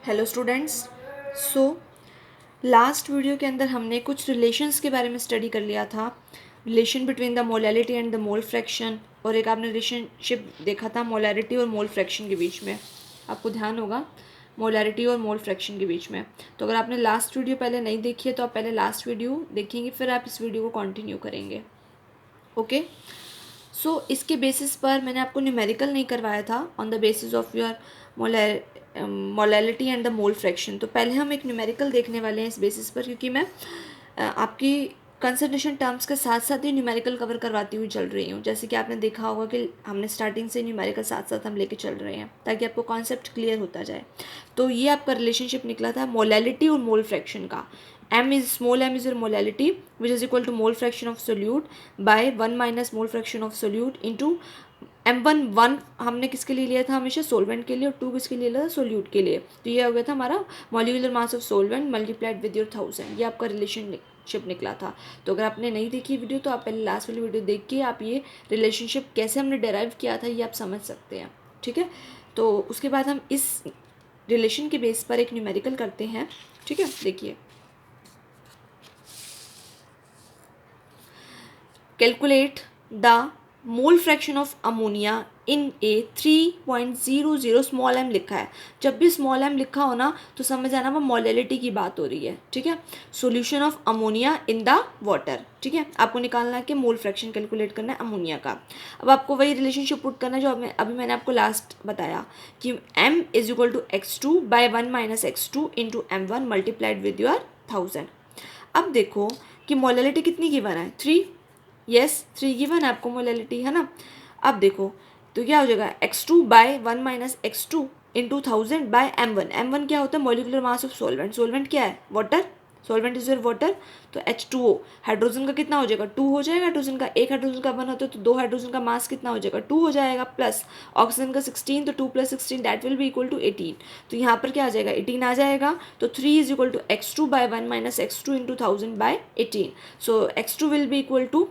Hello students. So last video के अंदर हमने कुछ रिलेशंस के बारे में स्टडी कर लिया था। Relation between the molality and the mole fraction, और एक आपने रिलेशनशिप देखा था मोलैलिटी और मोल फ्रैक्शन के बीच में। आपको ध्यान होगा मोलैलिटी और मोल फ्रैक्शन के बीच में। तो अगर आपने लास्ट वीडियो पहले नहीं देखी है तो आप पहले लास्ट वीडियो देखेंगे, फिर आप इस वीडियो को कंटिन्यू करेंगे। ओके। सो इसके बेसिस पर मैंने आपको न्यूमेरिकल नहीं करवाया था on the basis of your molality and the mole fraction. तो पहले हम एक न्यूमेरिकल देखने वाले हैं इस बेसिस पर, क्योंकि मैं आपकी कंसंट्रेशन टर्म्स के साथ साथ ही न्यूमेरिकल कवर करवाती हुई चल रही हूँ। जैसे कि आपने देखा होगा कि हमने स्टार्टिंग से न्यूमेरिकल साथ साथ हम लेके चल रहे हैं ताकि आपको कॉन्सेप्ट क्लियर होता जाए। तो ये आपका रिलेशनशिप निकला था मोलैलिटी और मोल फ्रैक्शन का। small m is your molality which is equal to mole fraction of solute by 1 minus mole fraction of solute into m1 हमने किसके लिए लिया था हमेशा सोलवेंट के लिए, और 2 किसके लिए लिया था सोल्यूट के लिए। तो ये हो गया था हमारा molecular mass of solvent multiplied with your 1000। ये आपका रिलेशनशिप निकला था। तो अगर आपने नहीं देखी वीडियो तो आप पहले लास्ट वाली वीडियो देख के आप ये रिलेशनशिप कैसे हमने डेराइव किया था ये आप समझ सकते हैं। ठीक है। तो उसके बाद हम इस रिलेशन के बेस पर एक न्यूमेरिकल करते हैं। ठीक है, देखिए। Calculate the mole fraction of ammonia in a 3.00 small m लिखा है। जब भी स्मॉल m लिखा हो ना तो समझ आना वो मोलैलिटी की बात हो रही है। ठीक है। Solution of ammonia in the water. ठीक है, आपको निकालना है कि मोल फ्रैक्शन कैलकुलेट करना है अमोनिया का। अब आपको वही रिलेशनशिप पुट करना है जो अभी मैंने आपको लास्ट बताया कि m is equal to x2 by 1 minus x2 into m1 multiplied with your 1000। अब देखो कि मोलैलिटी कितनी गिवन है, 3। यस, 3 गिवन है आपको मोलैलिटी, है ना। अब देखो तो क्या हो जाएगा x2 by 1 minus x2 into 1000 bye m1। m1 क्या होता है molecular mass of solvent. Solvent क्या है water, solvent is your water. तो H2O हाइड्रोजन का कितना हो जाएगा 2 हो जाएगा। हाइड्रोजन का एक हाइड्रोजन का बना होता है तो 2 हाइड्रोजन का मास कितना हो जाएगा 2 हो जाएगा, प्लस ऑक्सीजन का 16 तो 2 plus 16 that will be equal to 18। तो यहाँ पर क्या आ जाएगा 18 आ जाएगा। तो 3 is equal to x2 by 1 minus x2 into 1000 by 18। So x2 will be equal to,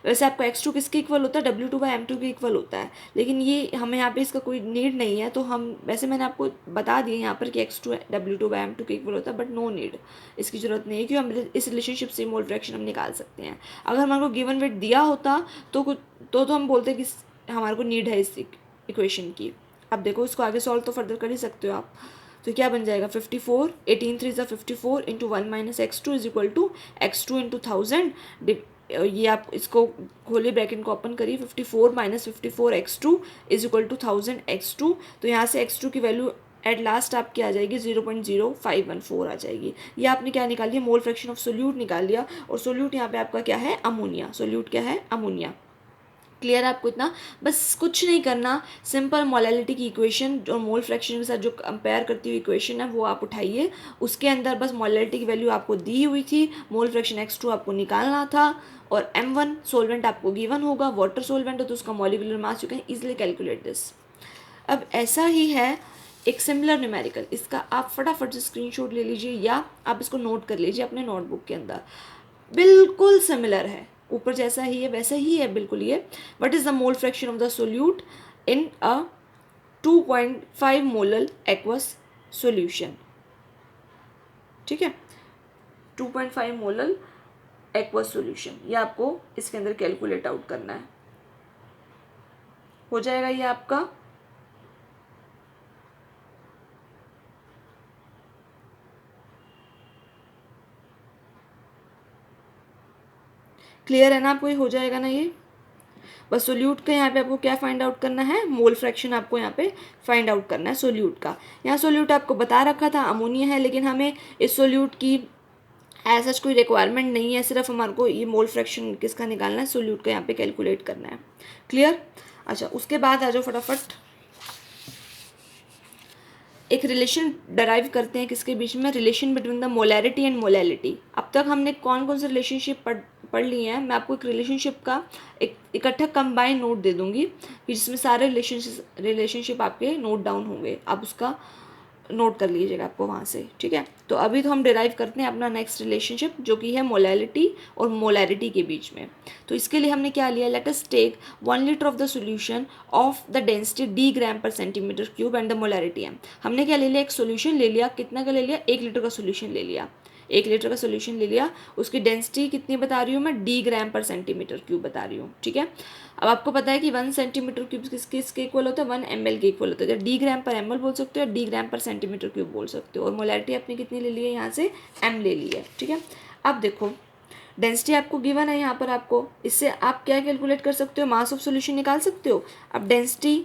वैसे आपका x2 किसके इक्वल होता है W2 बाई M2 के इक्वल होता है, लेकिन ये हमें यहाँ पे इसका कोई नीड नहीं है। तो हम वैसे मैंने आपको बता दिया यहाँ पर कि x2 W2 बाई M2 के इक्वल होता है, बट नो नीड, इसकी ज़रूरत नहीं है कि हम इस रिलेशनशिप से मोल फ्रैक्शन हम निकाल सकते हैं। अगर हमारे को गिवन वेट दिया होता तो हम बोलते कि हमारे को नीड है इस इक्वेशन की। अब देखो इसको आगे सॉल्व तो फर्दर कर ही सकते हो आप। तो क्या बन जाएगा 54, 18 3 ज़ा 54 into 1 minus x2 is equal to x2 into 1000। ये आप इसको खोले ब्रैकेट को ओपन करिए, 54 minus 54 x2 is equal to 1000 x2। तो यहाँ से x2 की वैल्यू एट लास्ट आपकी आ जाएगी 0.0514 आ जाएगी। ये आपने क्या निकाल लिया मोल फ्रैक्शन ऑफ सोल्यूट निकाल लिया, और सोल्यूट यहाँ पे आपका क्या है अमोनिया। सोल्यूट क्या है अमोनिया। क्लियर है आपको इतना, बस कुछ नहीं करना। सिंपल मोलैलिटी की इक्वेशन और मोल फ्रैक्शन के साथ जो कंपेयर करती हुई इक्वेशन है वो आप उठाइए। उसके अंदर बस मोलैलिटी की वैल्यू आपको दी हुई थी, मोल फ्रैक्शन x2 आपको निकालना था, और m1 सोलवेंट आपको गिवन होगा, वाटर सोलवेंट हो तो उसका molecular mass you can easily calculate this. अब ऐसा ही है एक सिमिलर न्यूमेरिकल, इसका आप फटाफट से स्क्रीनशॉट ले लीजिए या आप इसको नोट कर लीजिए अपने नोटबुक के अंदर। बिल्कुल सिमिलर है, ऊपर जैसा ही है वैसा ही है बिल्कुल ये। What is the mole fraction of the solute in a 2.5 molal aqueous solution. ठीक है, 2.5 मोलल एक्वस सॉल्यूशन, ये आपको इसके अंदर कैलकुलेट आउट करना है। हो जाएगा ये आपका क्लियर है ना आपको, ये हो जाएगा ना ये। बस सोल्यूट का यहाँ पे आपको क्या फाइंड आउट करना है मोल फ्रैक्शन आपको यहाँ पे फाइंड आउट करना है सोल्यूट का। यहाँ सोल्यूट आपको बता रखा था अमोनिया है, लेकिन हमें इस सोल्यूट की ऐसा कोई रिक्वायरमेंट नहीं है, सिर्फ हमारे को ये मोल फ्रैक्शन किसका निकालना है सोल्यूट का यहाँ पे कैलकुलेट करना है। क्लियर। अच्छा, उसके बाद आ जाओ फटाफट एक रिलेशन डराइव करते हैं किसके बीच में, relation between the molarity and molality. अब तक हमने कौन कौन से रिलेशनशिप पढ़ लिए हैं, मैं आपको एक रिलेशनशिप का एक इकट्ठा कंबाइन नोट दे दूंगी कि जिसमें सारे रिलेशनशिप आपके नोट डाउन होंगे। आप उसका नोट कर लीजिएगा आपको वहाँ से, ठीक है। तो अभी तो हम डिराइव करते हैं अपना नेक्स्ट रिलेशनशिप जो कि है मोलैलिटी और मोलैरिटी के बीच में। तो इसके लिए हमने क्या लिया, let us take 1 litre of the solution of the density d gram per centimetre cube and the molarity m। हमने क्या ले लिया, एक सोल्यूशन ले लिया, कितना का ले लिया, 1 लीटर का सोल्यूशन ले लिया, 1 लीटर का सोल्यूशन ले लिया, उसकी डेंसिटी कितनी बता रही हूँ मैं, d gram per centimetre cube बता रही हूँ, ठीक है। अब आपको पता है कि 1 सेंटीमीटर क्यूब किसके इक्वल होता है, 1 ml के इक्वल होता है। डी ग्राम पर ml बोल सकते हो, डी ग्राम पर सेंटीमीटर क्यूब बोल सकते हो। और मोलैरिटी आपने कितनी ले ली है, यहाँ से m ले ली है, ठीक है। अब देखो डेंसिटी आपको गिवन है यहाँ पर, आपको इससे आप क्या कैलकुलेट कर सकते हो, मास ऑफ सोल्यूशन निकाल सकते हो। अब density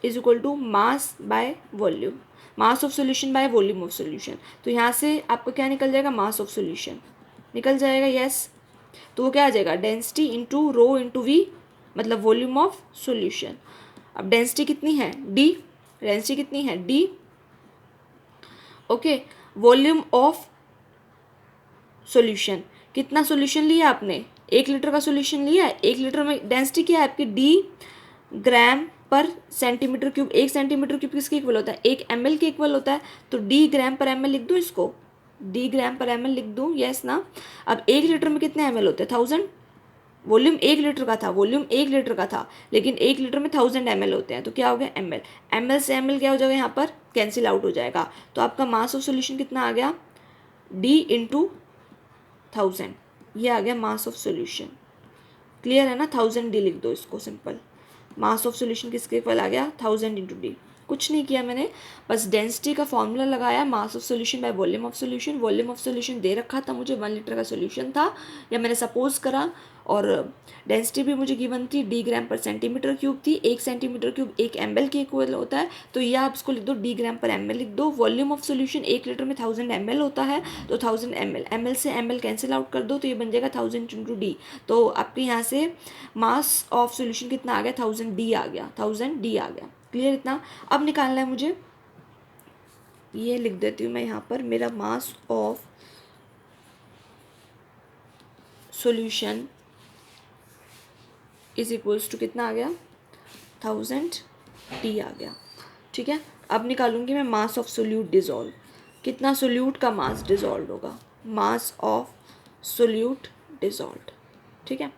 is equal to mass by volume, mass of solution by volume of solution. तो यहाँ से आपको क्या निकल जाएगा, मास ऑफ सोल्यूशन निकल जाएगा, यस। तो वो क्या आ जाएगा, density into rho into V, मतलब वॉल्यूम ऑफ सोल्यूशन। अब डेंसिटी कितनी है, डी, डेंसिटी कितनी है, D, okay. Volume of solution, कितना सोल्यूशन लिया आपने, 1 लीटर का सोल्यूशन लिया है। 1 लीटर में डेंसिटी क्या है आपकी, डी ग्राम per centimetre cube. 1 centimetre cube किसके इक्वल होता है, 1 ml के इक्वल होता है। तो डी ग्राम पर ml लिख दूँ इसको, डी ग्राम पर ml लिख दूँ, यस ना। अब 1 लीटर में कितने ml होते हैं, 1000। वॉल्यूम 1 लीटर का था, वॉल्यूम 1 लीटर का था, लेकिन 1 लीटर में 1000 ml होते हैं। तो क्या हो गया, ml, ml से ml क्या हो जाएगा, यहाँ पर कैंसिल आउट हो जाएगा। तो आपका मास ऑफ सोल्यूशन कितना आ गया, d इंटू 1000, ये आ गया मास ऑफ सोल्यूशन। क्लियर है ना, 1000 d लिख दो इसको, सिंपल। मास ऑफ सोल्यूशन किसके इक्वल आ गया, 1000 इंटू डी। कुछ नहीं किया मैंने, बस डेंसिटी का फॉर्मूला लगाया, mass of solution by volume of solution. Volume of solution दे रखा था मुझे, 1 लीटर का सोल्यूशन था, या मैंने सपोज करा, और डेंसिटी भी मुझे गिवन थी, डी ग्राम पर सेंटीमीटर क्यूब थी। 1 सेंटीमीटर क्यूब 1 ml के इक्वल होता है। तो ये आप इसको लिख दो, डी ग्राम पर ml लिख दो। वॉल्यूम ऑफ सोल्यूशन 1 लीटर में 1000 ml होता है, तो 1000 ml, ml से ml कैंसिल आउट कर दो, तो ये बन जाएगा 1000 इंटू डी। तो आपके यहाँ से मास ऑफ सोल्यूशन कितना आ गया, 1000 डी आ गया, 1000 डी आ गया। क्लियर इतना। अब निकालना है मुझे, ये लिख देती हूँ मैं यहाँ पर, मेरा mass of solution is equals to कितना आ गया, 1000 टी आ गया, ठीक है। अब निकालूंगी मैं मास ऑफ सोल्यूट डिजॉल्व, कितना सोल्यूट का मास डिजॉल्व होगा, मास ऑफ सोल्यूट डिजॉल्व, ठीक है।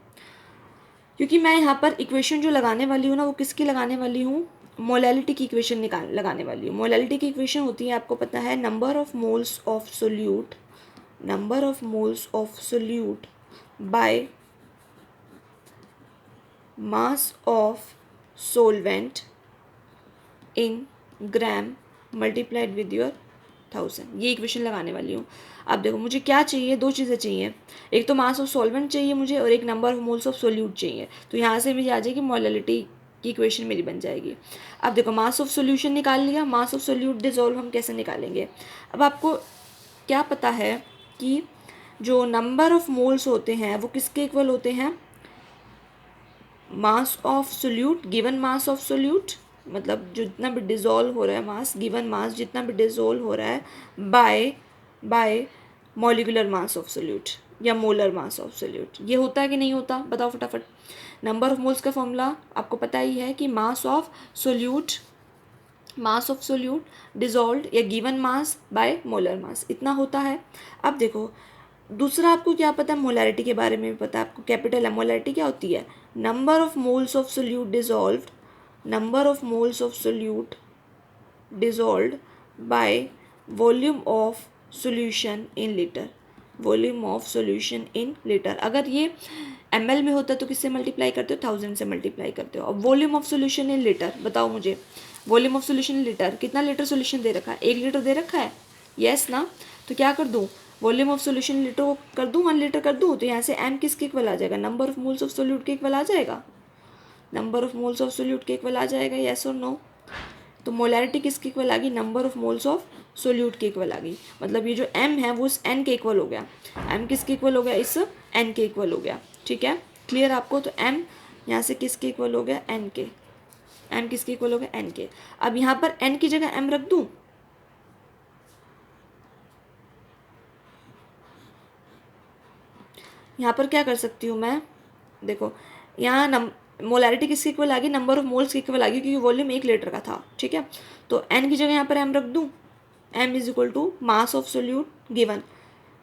क्योंकि मैं यहाँ पर इक्वेशन जो लगाने वाली हूँ ना, वो किसकी लगाने वाली हूँ, मोलैलिटी की इक्वेशन लगाने वाली हूँ। मोलैलिटी की इक्वेशन होती है, आपको पता है, number of moles of solute, number of moles of solute by mass of solvent in gram multiplied with your 1000, ये इक्वेशन लगाने वाली हूँ। अब देखो मुझे क्या चाहिए, 2 चीज़ें चाहिए, एक तो मास ऑफ सॉल्वेंट चाहिए मुझे, और एक number of moles of solute चाहिए। तो यहाँ से मुझे आ जाएगी मोलैलिटी की इक्वेशन मेरी बन जाएगी। अब देखो मास ऑफ सोल्यूशन निकाल लिया, मास ऑफ सोल्यूट डिसॉल्व हम कैसे निकालेंगे। अब आपको क्या पता है कि जो नंबर ऑफ मोल्स होते हैं वो किसके इक्वल होते हैं, मास of solute given mass of solute, मतलब जितना भी डिज़ोल्व हो रहा है मास, गिवन मास जितना भी डिज़ोल्व हो रहा है, bye molecular mass of solute या मोलर मास ऑफ सोल्यूट। ये होता है कि नहीं होता, बताओ फटाफट। नंबर ऑफ मोल्स का फॉर्मूला आपको पता ही है कि मास ऑफ सोल्यूट डिज़ोल्व या given mass by molar mass, इतना होता है। अब देखो दूसरा आपको क्या पता है, मोलैरिटी के बारे में भी पता है आपको, कैपिटल है। मोलैरिटी क्या होती है, number of moles of solute dissolved, number of moles of solute dissolved by volume of solution in litre, volume of solution in litre. अगर ये ml में होता है तो किससे मल्टीप्लाई करते हो, 1000 से मल्टीप्लाई करते हो। अब volume of solution in litre, बताओ मुझे, volume of solution in litre, कितना लीटर सोल्यूशन दे रखा है, 1 लीटर दे रखा है, यस ना। तो क्या कर दूँ, वॉल्यूम ऑफ सोल्यूशन लीटर को कर दूँ, 1 लीटर कर दूँ, तो यहाँ से m किसके इक्वल आ जाएगा, number of moles of solute के इक्वल आ जाएगा, number of moles of solute के इक्वल आ जाएगा, यस और नो। तो मोलैरिटी किसके इक्वल आ गई, number of moles of solute के इक्वल आ गई। मतलब ये जो m है वो इस n के इक्वल हो गया, m किसके इक्वल हो गया, इस n के इक्वल हो गया, ठीक है। क्लियर आपको। तो m यहाँ से किसके इक्वल हो गया, n के, m किसके इक्वल हो गया, n के। अब यहाँ पर n की जगह m रख दूँ, यहाँ पर क्या कर सकती हूँ मैं, देखो यहाँ मोलैरिटी किसके इक्वल आ गई, नंबर ऑफ मोल्स के इक्वल आ गई, क्योंकि वॉल्यूम 1 लीटर का था, ठीक है। तो n की जगह यहाँ पर m रख दूँ, m is equal to mass of solute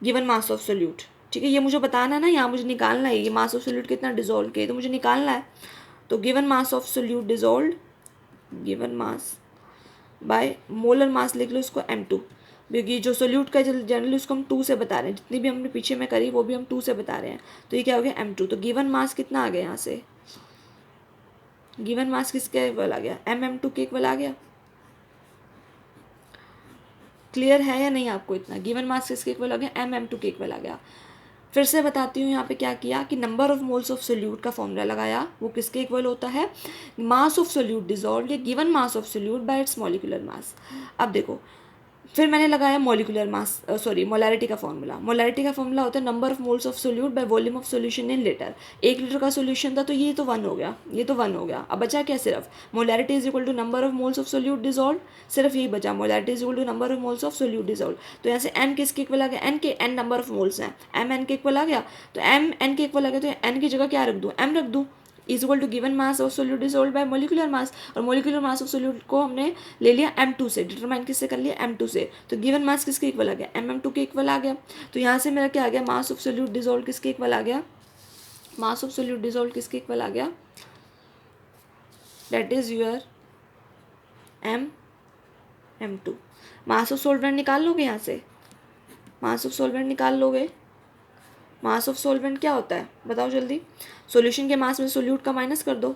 given mass of solute. ठीक है, ये मुझे बताना है ना, यहाँ मुझे निकालना है ये मास ऑफ सोल्यूट कितना डिजोल्व किया तो मुझे निकालना है। तो given mass of solute dissolve, given mass by molar mass लिख लो इसको m2, क्योंकि जो सोल्यूट का जनरली उसको हम 2 से बता रहे हैं, जितनी भी हमने पीछे में करी वो भी हम 2 से बता रहे हैं। तो ये क्या हो गया m2। तो गिवन मास कितना आ गया यहाँ से, गिवन मास किसके इक्वल आ गया, m2 के इक्वल आ गया। क्लियर है या नहीं आपको इतना, गिवन मास किसके इक्वल आ गया, m2 के इक्वल आ गया। फिर से बताती हूँ यहाँ पे क्या किया कि number of moles of solute का फॉर्मूला लगाया, वो किसके इक्वल होता है, मास ऑफ सोल्यूट डिजॉल्व या given mass of solute bye it's molecular mass. अब देखो फिर मैंने लगाया मॉलिक्यूलर मास मोलैरिटी का फॉर्मूला। मोलैरिटी का फॉर्मूला होता है number of moles of solute bye volume of solution in litre. 1 litre का सोल्यूशन था तो ये तो 1 हो गया, ये तो 1 हो गया। अब बचा क्या, सिर्फ molarity is equal to number of moles of solute dissolve, सिर्फ यही बचा, molarity is equal to number of moles of solute dissolve. तो यहाँ से m किसके इक्वल आ गया, n के, n नंबर ऑफ मोल्स हैं, m n के इक्वल आ गया। तो m n के इक्वल आ गया तो n की जगह क्या रख दूँ, m रख दूँ, is equal to given mass of solute dissolved by molecular mass. और मोलिकुलर मास ऑफ सोल्यूट को हमने ले लिया m2 से, डिटरमाइन किससे कर लिया, m2 से। तो गिवन मास किसके इक्वल आ गया, mm2 के इक्वल आ गया। तो यहाँ से मेरा क्या आ गया, मास ऑफ सोल्यूट डिसॉल्व्ड किसके इक्वल आ गया, मास ऑफ सोल्यूट डिसॉल्व्ड किसके इक्वल आ गया, that is your m2। Mass of solvent निकाल लोगे यहाँ से, मास ऑफ सॉल्वेंट निकाल लोगे। मास ऑफ सॉल्वेंट क्या होता है बताओ जल्दी, सॉल्यूशन के मास में सोल्यूट का माइनस कर दो,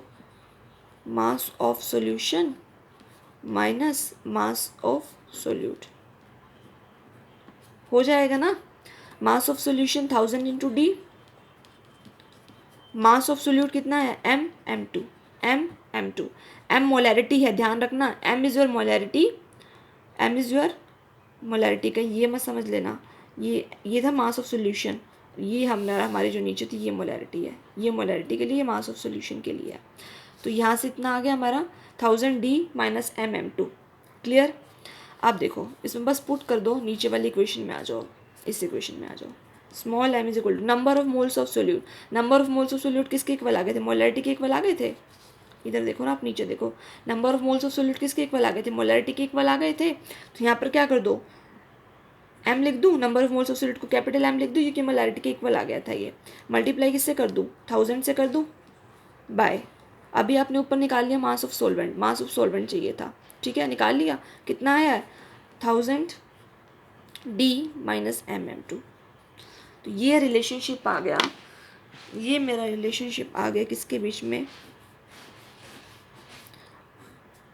मास of solution minus mass of solute हो जाएगा ना। मास of solution 1000 into D, mass of solute कितना है m2। m मोलैरिटी है, ध्यान रखना, m is your molarity, m is your molarity का ये मत समझ लेना, ये था मास ऑफ सोल्यूशन, ये हमारे जो नीचे थी ये मोलैरिटी है, ये मोलैरिटी के लिए, मास ऑफ सोल्यूशन के लिए है। तो यहाँ से इतना आ गया हमारा 1000 d माइनस m2। क्लियर। अब देखो इसमें बस पुट कर दो, नीचे वाली इक्वेशन में आ जाओ, इस इक्वेशन में आ जाओ। Small m is equal to number of moles of solute, number of moles of solute किसके इक्वल आ गए थे, मोलैरिटी के इक्वल आ गए थे। इधर देखो ना, आप नीचे देखो, number of moles of solute किसके इक्वल आ गए थे, मोलैरिटी के इक्वल आ गए थे। तो यहाँ पर क्या कर दो, m लिख दूँ, number of moles of solute को कैपिटल M लिख दूँ क्योंकि मोलैरिटी के इक्वल आ गया था ये। मल्टीप्लाई किससे कर दूँ, 1000 से कर दूँ बाय, अभी आपने ऊपर निकाल लिया mass of solvent, mass of solvent चाहिए था, ठीक है, निकाल लिया, कितना आया 1000 d माइनस mm2। तो ये रिलेशनशिप आ गया, ये मेरा रिलेशनशिप आ गया किसके बीच में,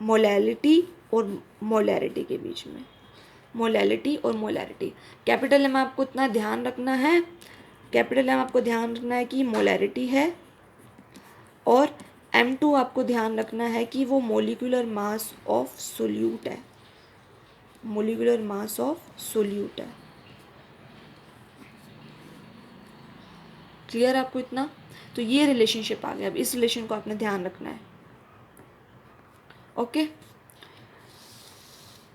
मोलैलिटी और मोलैरिटी के बीच में, मोलैलिटी और मोलैरिटी। कैपिटल एम आपको इतना ध्यान रखना है, कैपिटल एम आपको ध्यान रखना है कि मोलैरिटी है, और m2 आपको ध्यान रखना है कि वो मोलिकुलर मास ऑफ सोल्यूट है, मोलिकुलर मास ऑफ सोल्यूट है। क्लियर आपको इतना। तो ये रिलेशनशिप आ गया, अब इस रिलेशन को आपने ध्यान रखना है। ओके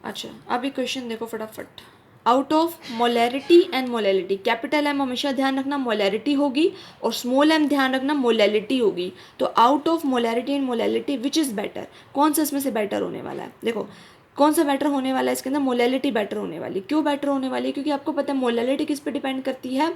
अच्छा, अब ये क्वेश्चन देखो फटाफट। Out of molarity and molality, capital M हमेशा ध्यान रखना मोलैरिटी होगी और स्मॉल एम ध्यान रखना मोलैलिटी होगी। तो out of molarity and molality which is better, कौन सा इसमें से बेटर होने वाला है। देखो कौन सा बेटर होने वाला है, इसके अंदर मोलैलिटी बेटर होने वाली। क्यों बेटर होने वाली है, क्योंकि आपको पता है मोलैलिटी किस पे डिपेंड करती है,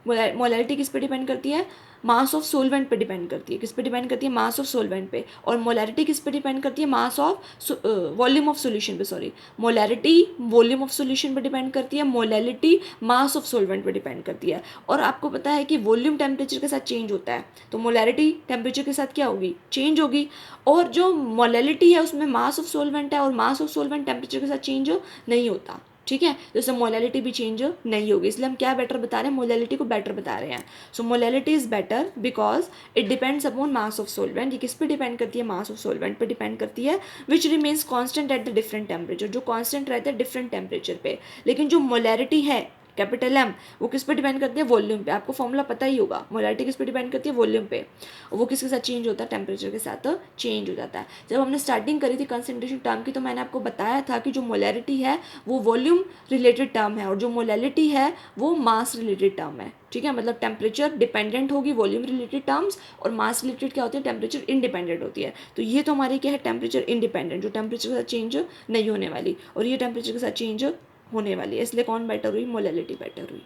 मोलैलिटी किस पे डिपेंड करती है, मास ऑफ सोलवेंट पे डिपेंड करती है। किस पे डिपेंड करती है, मास ऑफ सोलवेंट पे। और मोलैरिटी किस पे डिपेंड करती है, mass of volume of solution पे, sorry, molarity volume of solution पे डिपेंड करती है, मोलैलिटी मास ऑफ सोलवेंट पे डिपेंड करती है। और आपको पता है कि वॉल्यूम टेम्परेचर के साथ चेंज होता है, तो मोलैरिटी टेम्परेचर के साथ क्या होगी, चेंज होगी। और जो मोलैलिटी है उसमें मास ऑफ सोलवेंट है, और मास ऑफ सोलवेंट टेम्परेचर के साथ चेंज नहीं होता, ठीक है। तो इसमें मोलैलिटी भी चेंज नहीं होगी, इसलिए हम क्या बेटर बता रहे हैं, मोलैलिटी को बेटर बता रहे हैं। So molality is better because it depends upon mass of solvent. ये किस पे डिपेंड करती है, मास ऑफ सोलवेंट पे डिपेंड करती है, which remains constant at the different temperature, जो कांस्टेंट रहता है डिफरेंट टेम्परेचर पे। लेकिन जो मोलैरिटी है कैपिटल एम, वो किस पे डिपेंड करती है, वॉल्यूम पे। आपको फॉर्मूला पता ही होगा, मोलैरिटी किस पे डिपेंड करती है, वॉल्यूम पे। वो किसके साथ चेंज होता है, टेम्परेचर के साथ चेंज हो जाता है। जब हमने स्टार्टिंग करी थी कंसंट्रेशन टर्म की, तो मैंने आपको बताया था कि जो मोलैरिटी है वो वॉल्यूम रिलेटेड टर्म है, और जो मोलैलिटी है वो मास रिलेटेड टर्म है। ठीक है, मतलब टेम्परेचर डिपेंडेंट होगी वॉल्यूम रिलेटेड टर्म्स, और मास रिलेटेड क्या होती है, टेम्परेचर इंडिपेंडेंट होती है। तो ये तो हमारी क्या है, टेम्परेचर इंडिपेंडेंट, जो टेम्परेचर के साथ चेंज नहीं होने वाली, और ये टेम्परेचर के साथ चेंज होने वाली है। इसलिए कौन बेटर हुई, मोलैलिटी बेटर हुई।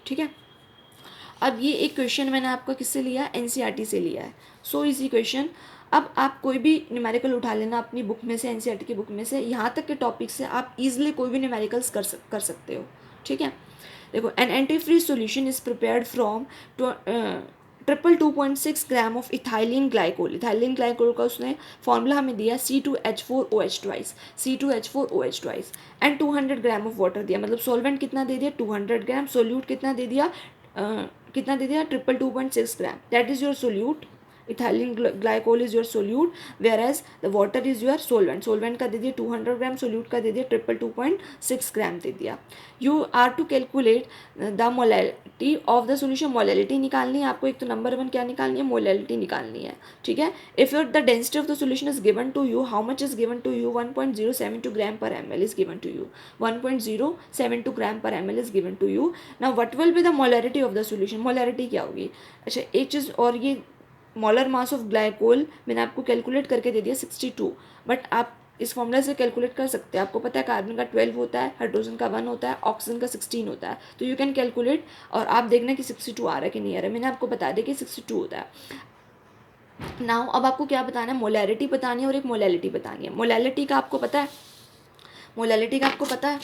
ठीक है, अब ये एक क्वेश्चन मैंने आपका किससे लिया, एनसीईआरटी से लिया है। So easy question. अब आप कोई भी न्यूमेरिकल उठा लेना अपनी बुक में से, एनसीईआरटी की बुक में से, यहाँ तक के टॉपिक से आप इजीली कोई भी न्यूमेरिकल्स कर सकते हो। ठीक है, देखो, an antifreeze solution is prepared from 2.6 gram of ethylene glycol. Ethylene glycol का उसने फॉर्मूला हमें दिया C2H4OH twice, C2H4OH twice, and 200 gram of water दिया। मतलब सॉल्वेंट कितना दे दिया, 200 ग्राम, सोल्यूट कितना दे दिया, कितना दे दिया, 222.6 gram. That is your solute. Ethylene glycol is your solute, whereas the water is your solvent. Solvent का दे दिया 200 ग्राम, सोल्यूट का दे दिया 222.6 ग्राम दे दिया। You are to calculate the molality of the solution. Molality निकालनी है आपको, एक तो नंबर 1 क्या निकालनी है, मोलैलिटी निकालनी है। ठीक है, if your the density of the solution is given to you, how much is given to you, 1.072 gram per ml is given to you, 1.072 gram per ml is given to you. Now what will be the molarity of the solution, molarity क्या होगी। अच्छा, एक चीज़ और, ये molar mass of glycol मैंने आपको calculate करके दे दिया 62, बट आप इस फॉर्मूला से कैलकुलेट कर सकते हैं। आपको पता है कार्बन का 12 होता है, हाइड्रोजन का 1 होता है, ऑक्सीजन का 16 होता है, तो यू कैन कैलकुलेट, और आप देखना कि 62 आ रहा है कि नहीं आ रहा है। मैंने आपको बता दिया कि 62 होता है। नाउ अब आपको क्या बताना है, मोलैरिटी बतानी है और एक मोलैलिटी बतानी है। मोलैलिटी का आपको पता है, मोलैलिटी का आपको पता है,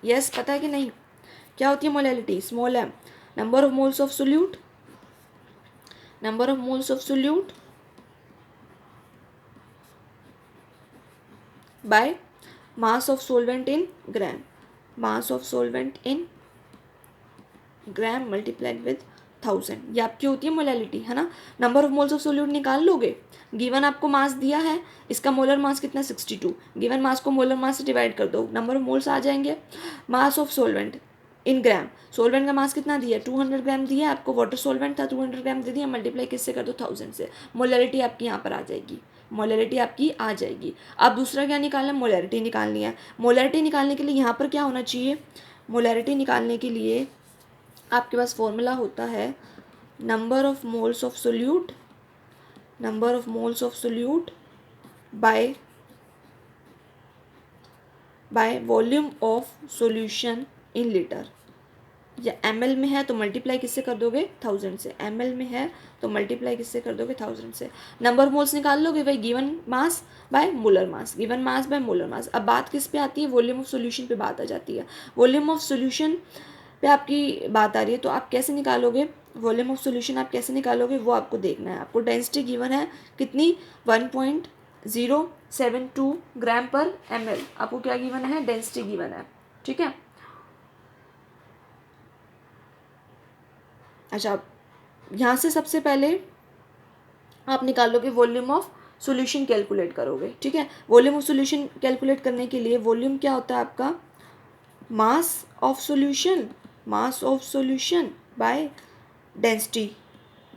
यस पता है कि नहीं, क्या होती है molality, small M, number of moles of solute, number of moles of solute by mass of solvent in gram, mass of solvent in gram multiplied with 1000। ये आपकी होती है मोलैलिटी, है ना। Number of moles of solute निकाल लोगे, given आपको मास दिया है, इसका मोलर मास कितना 62, गिवन मास को मोलर मास से डिवाइड कर दो, नंबर ऑफ मोल्स आ जाएंगे। मास of solvent in gram, solvent का मास कितना दिया, 200 ग्राम दिया आपको, वाटर सोलवेंट था 200 ग्राम दे दिया, मल्टीप्लाई किससे कर दो, 1000 से। मोलैरिटी आपकी यहाँ पर आ जाएगी, मोलैरिटी आपकी आ जाएगी। अब दूसरा क्या निकालना है, मोलैरिटी निकालनी है। मोलैरिटी निकालने के लिए यहाँ पर क्या होना चाहिए, मोलैरिटी निकालने के लिए आपके पास फॉर्मूला होता है number of moles of solute, number of moles of solute bye volume of solution in litre. या ml में है तो मल्टीप्लाई किससे कर दोगे, 1000 से। ml में है तो मल्टीप्लाई किससे कर दोगे, 1000 से। नंबर ऑफ मोल्स निकाल लोगे भाई, given mass by molar mass, given mass by molar mass. अब बात किस पे आती है, वॉल्यूम ऑफ सॉल्यूशन पे बात आ जाती है। वॉल्यूम ऑफ सॉल्यूशन पे आपकी बात आ रही है, तो आप कैसे निकालोगे वॉल्यूम ऑफ सॉल्यूशन, आप कैसे निकालोगे वो आपको देखना है। आपको डेंसिटी गिवन है कितनी, 1.072 ग्राम पर ml, आपको क्या गिवन है, डेंसिटी गिवन है। ठीक है, अच्छा, यहाँ से सबसे पहले आप निकालोगे वॉल्यूम ऑफ सॉल्यूशन कैलकुलेट करोगे। ठीक है, वॉल्यूम ऑफ सॉल्यूशन कैलकुलेट करने के लिए वॉल्यूम क्या होता है आपका, मास of solution, mass of solution by density,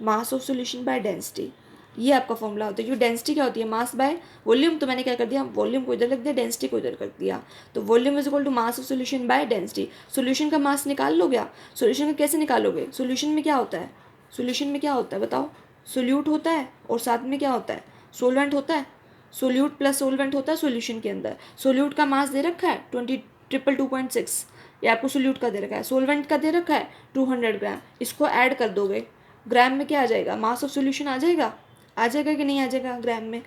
mass of solution by density, ये आपका फॉर्मूला होता है। जो डेंसिटी क्या होती है, मास बाय वॉल्यूम, तो मैंने क्या कर दिया, वॉल्यूम को इधर रख दिया, डेंसिटी को इधर कर दिया, तो volume is equal to mass of solution by density. Solution का मास निकाल लो क्या, सॉल्यूशन का कैसे निकालोगे, सॉल्यूशन में क्या होता है, सॉल्यूशन में क्या होता है बताओ, सोल्यूट होता है और साथ में क्या होता है, सोलवेंट होता है, सोल्यूट प्लस सोलवेंट होता है सॉल्यूशन के अंदर। सोल्यूट का मास दे रखा है 222.6, ये आपको सोल्यूट का दे रखा है, सोलवेंट का दे रखा है 200 ग्राम, इसको ऐड कर दोगे, ग्राम में क्या आ जाएगा, मास ऑफ सोल्यूशन आ जाएगा, आ जाएगा कि नहीं आ जाएगा, ग्राम में।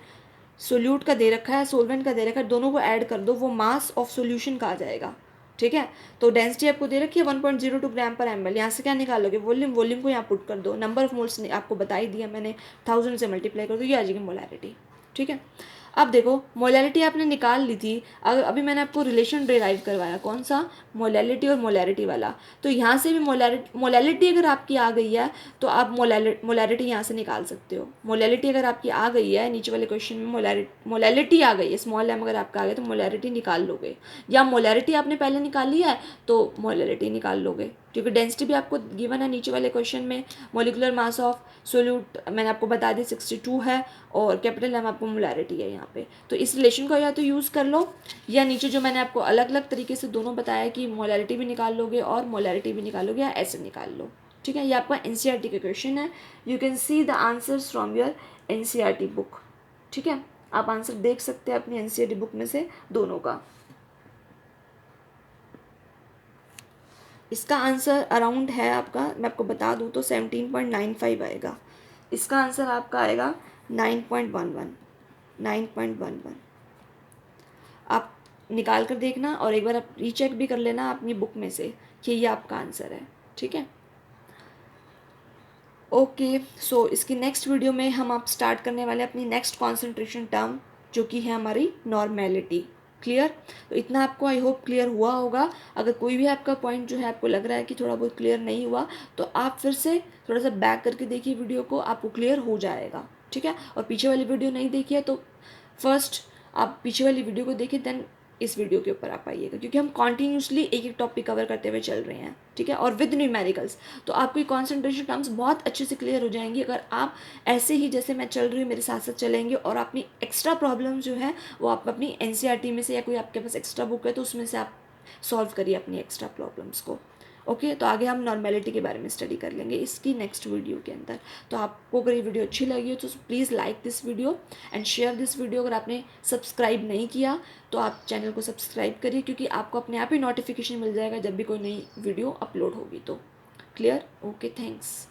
सोल्यूट का दे रखा है, सोलवेंट का दे रखा है, दोनों को ऐड कर दो, वो मास ऑफ सोल्यूशन का आ जाएगा। ठीक है, तो डेंसिटी आपको दे रखी है 1.02 ग्राम पर ml, यहाँ से क्या निकालोगे, वॉल्यूम, वॉल्यूम को यहाँ पुट कर दो, नंबर ऑफ मोल्स आपको बता ही दिया मैंने, 1000 से मल्टीप्लाई कर दो, ये आ जाएगी मोलैरिटी। ठीक है, अब देखो मोलैलिटी आपने निकाल ली थी, अभी मैंने आपको रिलेशन डिराइव करवाया, कौन सा, मोलैलिटी और मोलैरिटी वाला। तो यहाँ से भी मोलैलिटी अगर आपकी आ गई है तो आप मोलैरिटी यहाँ से निकाल सकते हो। मोलैलिटी अगर आपकी आ गई है, नीचे वाले क्वेश्चन में मोलैलिटी आ गई है, स्मॉल एम अगर आपका आ गया तो मोलैरिटी निकाल लोगे, या मोलैरिटी आपने पहले निकाली है तो मोलैलिटी निकाल लोगे। क्योंकि डेंसिटी भी आपको गिवन है नीचे वाले क्वेश्चन में। मोलिकुलर मास ऑफ सोल्यूट मैंने आपको बता दी 62 है, और कैपिटल एम आपको मोलैरिटी है यहाँ पे। तो इस रिलेशन को या तो यूज़ कर लो, या नीचे जो मैंने आपको अलग अलग तरीके से दोनों बताया कि मोलैरिटी भी निकाल लोगे और मोलैरिटी भी निकालोगे, या ऐसे निकाल लो। ठीक है, ये आपका एनसीईआरटी का क्वेश्चन है। You can see the answers from your NCERT book. ठीक है, आप आंसर देख सकते हैं अपनी एनसीईआरटी बुक में से दोनों का। इसका आंसर अराउंड है आपका, मैं आपको बता दूं तो 17.95 आएगा। इसका आंसर आपका आएगा 9.11। 9.11 आप निकाल कर देखना, और एक बार आप रीचेक भी कर लेना अपनी बुक में से कि ये आपका आंसर है। ठीक है, ओके। सो इसकी नेक्स्ट वीडियो में हम आप स्टार्ट करने वाले अपनी नेक्स्ट कॉन्सेंट्रेशन टर्म, जो कि है हमारी नॉर्मेलिटी। क्लियर? तो इतना आपको आई होप क्लियर हुआ होगा। अगर कोई भी आपका पॉइंट जो है आपको लग रहा है कि थोड़ा बहुत क्लियर नहीं हुआ, तो आप फिर से थोड़ा सा बैक करके देखिए वीडियो को, आपको क्लियर हो जाएगा। ठीक है, और पीछे वाली वीडियो नहीं देखी है तो फर्स्ट आप पीछे वाली वीडियो को देखिए, देन इस वीडियो के ऊपर आप आइएगा, क्योंकि हम कॉन्टीन्यूसली एक एक टॉपिक कवर करते हुए चल रहे हैं। ठीक है, और विद न्यूमेरिकल्स, तो आपकी कॉन्सेंट्रेशन टर्म्स बहुत अच्छे से क्लियर हो जाएंगी अगर आप ऐसे ही जैसे मैं चल रही हूँ मेरे साथ साथ चलेंगे, और अपनी एक्स्ट्रा प्रॉब्लम जो है वो आप अपनी एनसीईआरटी में से, या कोई आपके पास एक्स्ट्रा बुक है तो उसमें से आप सॉल्व करिए अपनी एक्स्ट्रा प्रॉब्लम्स को। ओके, तो आगे हम नॉर्मेलिटी के बारे में स्टडी कर लेंगे इसकी नेक्स्ट वीडियो के अंदर। तो आपको अगर ये वीडियो अच्छी लगी हो तो please like this video and share this video. अगर आपने सब्सक्राइब नहीं किया तो आप चैनल को सब्सक्राइब करिए, क्योंकि आपको अपने आप ही नोटिफिकेशन मिल जाएगा जब भी कोई नई वीडियो अपलोड होगी। तो क्लियर? Okay, thanks.